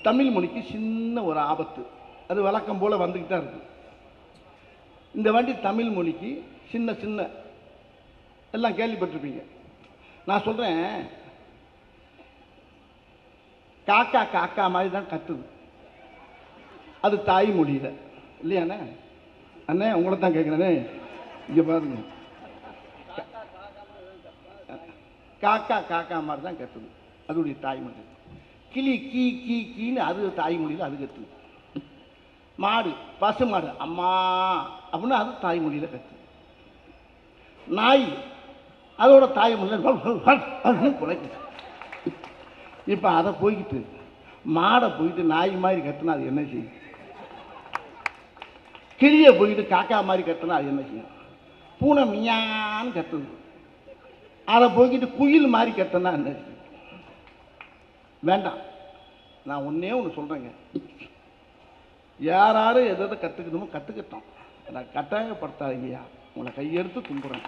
தமிழ் மொழிக்கு சின்ன ஒரு ஆபத்து, அது வழக்கம் போல் வந்துக்கிட்டு தான் இருக்குது. இந்த வாட்டி தமிழ் மொழிக்கு சின்ன சின்ன எல்லாம் கேள்விப்பட்டிருப்பீங்க. நான் சொல்கிறேன், காக்கா காக்கா மாதிரி தான் கத்துது, அது தாய்மொழியில் இல்லையாண்ணே? அண்ணே உங்களை தான் கேட்குறேனே, இங்கே பாருங்க, காக்கா காக்கா மாதிரி தான் கத்துது, அதோடைய தாய்மொழி. கிளி கீ கீ கீன்னு அது தாய்மொழியில் அது கத்துது. மாடு பசு மாடு அம்மா அப்படின்னு அது தாய்மொழியில் கத்துது. நாய் அதோட தாய்மொழியில் குலைக்குது. இப்போ அதை போய்கிட்டு மாடை போயிட்டு நாய் மாதிரி கத்துனா அது என்ன செய்யும்? கிளியை போயிட்டு காக்கா மாதிரி கத்துனா அது என்ன செய்யும்? பூனை மியான்னு கத்துது, அதை போய்கிட்டு குயில் மாதிரி கத்துனா என்ன செய்யும்? வேண்டாம், நான் ஒன்றே ஒன்று சொல்கிறேங்க, யாரும் எதை கற்றுக்கணுமோ கற்றுக்கிட்டோம், நான் கட்டாயப்படுத்தாதீங்கய்யா, உங்களை கையெடுத்து கும்பிட்றேன்.